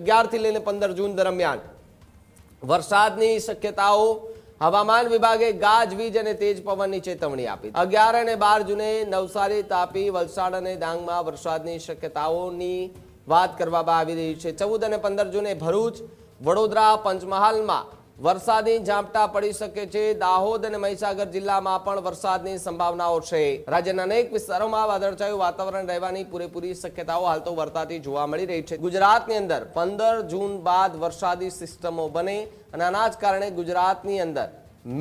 11 થી લઈને 15 જૂન દરમિયાન વરસાદની શક્યતાઓ હવામાન વિભાગે ગાજવીજ અને તેજ પવનની ચેતવણી આપી। 11 અને 12 જૂને નવસારી, તાપી, વલસાડ અને ડાંગમાં વરસાદની શક્યતાઓની વાત કરવામાં આવી રહી છે। 14 અને 15 જૂને ભરૂચ, વડોદરા, પંચમહાલમાં વરસાદી ઝાપટા પડી શકે છે। દાહોદ અને મહીસાગર જિલ્લામાં પણ વરસાદની સંભાવનાઓ છે। રાજ્યના અનેક વિસ્તારોમાં વાદળછાયું વાતાવરણ રહેવાની પૂરેપૂરી શક્યતાઓ હાલ તો વર્તાતી જોવા મળી રહી છે। ગુજરાતની અંદર 15 જૂન બાદ વરસાદી સિસ્ટમો બને અને આના જ કારણે ગુજરાતની અંદર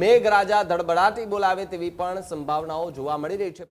મેઘરાજા ધડબડાટી બોલાવે તેવી પણ સંભાવનાઓ જોવા મળી રહી છે।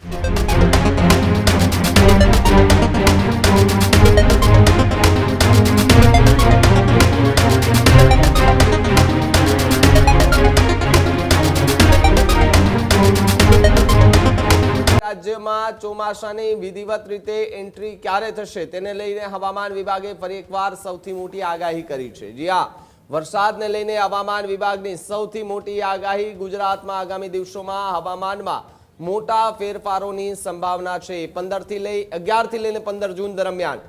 રાજ્યમાં ચોમાસાની વિધિવત રીતે એન્ટ્રી ક્યારે થશે તેને લઈને હવામાન વિભાગે ફરી એકવાર સૌથી મોટી આગાહી કરી છે। જી હા, વરસાદને લઈને હવામાન વિભાગની સૌથી મોટી આગાહી। ગુજરાતમાં આગામી દિવસોમાં હવામાનમાં મોટા ફેરફારોની સંભાવના છે। 11 થી લઈને 15 જૂન દરમિયાન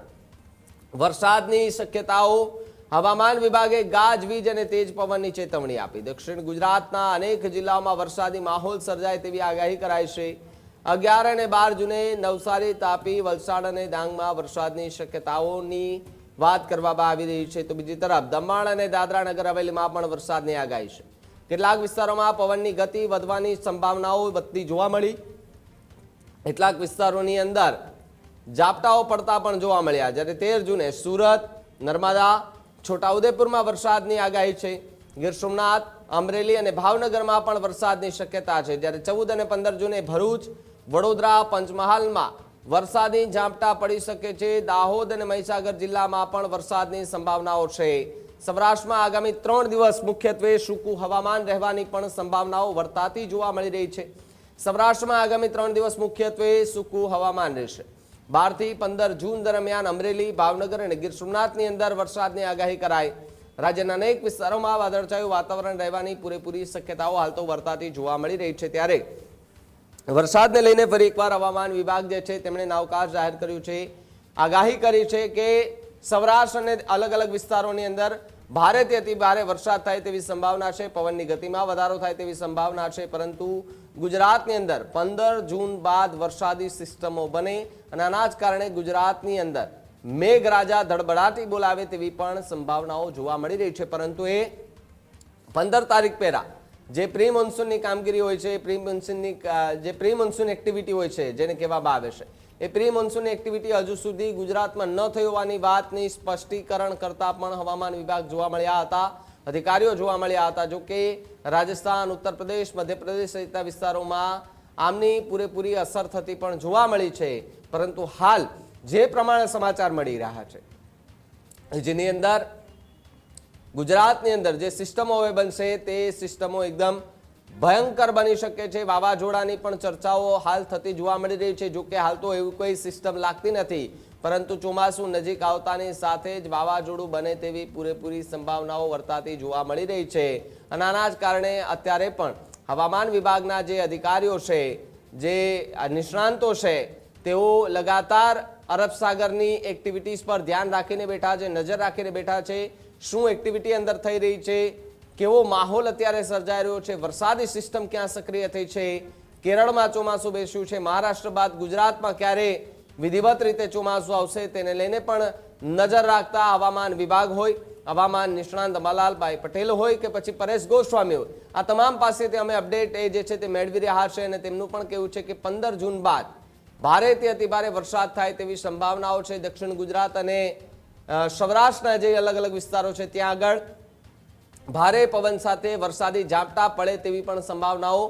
વરસાદની શક્યતાઓ હવામાન વિભાગે ગાજવીજ અને તેજ પવનની ચેતવણી આપી। દક્ષિણ ગુજરાતના અનેક જિલ્લાઓમાં વરસાદી માહોલ સર્જાય તેવી આગાહી કરાઈ છે। 11 અને 12 જૂને નવસારી, તાપી, વલસાડ અને ડાંગમાં વરસાદની શક્યતાઓની વાત કરવામાં આવી રહી છે। તો બીજી તરફ દમણ અને દાદરા નગર હવેલીમાં પણ વરસાદની આગાહી છે। કેટલાક વિસ્તારોમાં પવનની ગતિ વધવાની સંભાવનાઓ વધતી જોવા મળી। કેટલાક વિસ્તારોની અંદર ઝાપટાઓ પડતા પણ જોવા મળ્યા। જ્યારે 13 જૂને સુરત, નર્મદા, છોટાઉદેપુરમાં વરસાદની આગાહી છે। ગીર સોમનાથ, અમરેલી અને ભાવનગરમાં પણ વરસાદની શક્યતા છે। જ્યારે 14 અને 15 જૂને ભરૂચ, વડોદરા, પંચમહાલમાં વરસાદી ઝાપટા પડી શકે છે। દાહોદ અને મહીસાગર જિલ્લામાં પણ વરસાદની સંભાવનાઓ છે। સૌરાષ્ટ્રમાં આગામી 3 દિવસ મુખ્યત્વે સૂકું હવામાન રહેવાની પણ સંભાવનાઓ વર્તાતી જોવા મળી રહી છે। સૌરાષ્ટ્રમાં આગામી 3 દિવસ મુખ્યત્વે સૂકું હવામાન રહેશે। 12 થી 15 જૂન દરમિયાન અમરેલી, ભાવનગર અને ગીર સોમનાથની અંદર વરસાદની આગાહી કરાઈ। રાજ્યના અનેક વિસ્તારોમાં વાદળછાયું વાતાવરણ રહેવાની પૂરેપૂરી શક્યતાઓ હાલ તો વર્તાતી જોવા મળી રહી છે। ત્યારે વરસાદને લઈને ફરી એકવાર હવામાન વિભાગ જે છે તેમણે અવકાશ જાહેર કર્યું છે। આગાહી કરી છે કે સૌરાષ્ટ્ર અને અલગ અલગ વિસ્તારોની અંદર ભારેથી અતિ ભારે વરસાદ થાય તેવી સંભાવના છે। પવનની ગતિમાં વધારો થાય તેવી સંભાવના છે। પરંતુ ગુજરાતની અંદર 15 જૂન બાદ વરસાદી સિસ્ટમો બને અને આના જ કારણે ગુજરાતની અંદર મેઘરાજા ધડબડાટી બોલાવે તેવી પણ સંભાવનાઓ જોવા મળી રહી છે। પરંતુ એ 15 તારીખ પહેલા જે પ્રી મોન્સૂનની કામગીરી હોય છે, પ્રી મોન્સૂન એક્ટિવિટી હોય છે જેને કહેવામાં આવે છે, એ પ્રી મોન્સૂનની એક્ટિવિટી હજુ સુધી ગુજરાતમાં ન થઈ હોવાની વાતની સ્પષ્ટીકરણ કરતા પણ હવામાન વિભાગ જોવા મળ્યા હતા, અધિકારીઓ જોવા મળ્યા હતા। જો કે રાજસ્થાન, ઉત્તર પ્રદેશ, મધ્યપ્રદેશ સહિતના વિસ્તારોમાં આમની પૂરેપૂરી અસર થતી પણ જોવા મળી છે। પરંતુ હાલ જે પ્રમાણે સમાચાર મળી રહ્યા છે જેની અંદર ગુજરાતની અંદર જે સિસ્ટમો હવે બનશે તે સિસ્ટમો એકદમ ભયંકર બની શકે છે। વાવાઝોડાની પણ ચર્ચાઓ હાલ થતી જોવા મળી રહી છે। જો કે હાલ તો એવી કોઈ સિસ્ટમ લાગતી નથી, પરંતુ ચોમાસું નજીક આવતાની સાથે જ વાવાઝોડું બને તેવી પૂરેપૂરી સંભાવનાઓ વર્તાતી જોવા મળી રહી છે। અને આના જ કારણે અત્યારે પણ હવામાન વિભાગના જે અધિકારીઓ છે, જે નિષ્ણાંતો છે, તેઓ લગાતાર અરબ સાગરની એક્ટિવિટીઝ પર ધ્યાન રાખીને બેઠા છે, નજર રાખીને બેઠા છે। શું એક્ટિવિટી અંદર થઈ રહી છે, કેવો માહોલ અત્યારે સર્જાઈ રહ્યો છે, વરસાદી સિસ્ટમ ક્યાં સક્રિય થઈ છે, કેરળમાં ચોમાસું બેસ્યું છે, મહારાષ્ટ્ર બાદ ગુજરાતમાં ક્યારે વિધિવત રીતે ચોમાસું આવશે તેને લઈને પણ નજર રાખતા હવામાન વિભાગ હોય, હવામાન નિષ્ણાંત અંબાલાલભાઈ પટેલ હોય કે પછી પરેશ ગોસ્વામી હોય, આ તમામ પાસેથી અમે અપડેટ એ જે છે તે મેળવી રહ્યા છે। અને તેમનું પણ કહેવું છે કે 15 જૂન બાદ ભારેથી અતિભારે વરસાદ થાય તેવી સંભાવનાઓ છે। દક્ષિણ ગુજરાત અને સૌરાષ્ટ્રના જે અલગ અલગ વિસ્તારો છે ત્યાં આગળ ભારે પવન સાથે વરસાદી ઝાપટા પડે તેવી પણ સંભાવનાઓ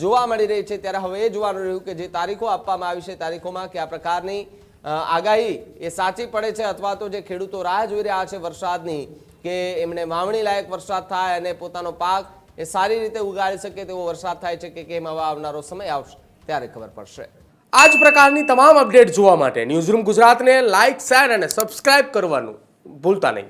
જોવા મળી રહી છે। ત્યારે હવે એ જોવાનું રહ્યું કે જે તારીખો આપવામાં આવી છે તારીખોમાં કયા પ્રકારની આગાહી એ સાચી પડે છે, અથવા તો જે ખેડૂતો રાહ જોઈ રહ્યા છે વરસાદની કે એમણે વાવણી લાયક વરસાદ થાય અને પોતાનો પાક એ સારી રીતે ઉગાડી શકે તેવો વરસાદ થાય છે કે કેમ આવનારો સમય આવશે ત્યારે ખબર પડશે। આ જ પ્રકારની તમામ અપડેટ જોવા માટે ન્યૂઝરૂમ ગુજરાતને લાઇક, શેર અને સબસ્ક્રાઇબ કરવાનું ભૂલતા નહીં।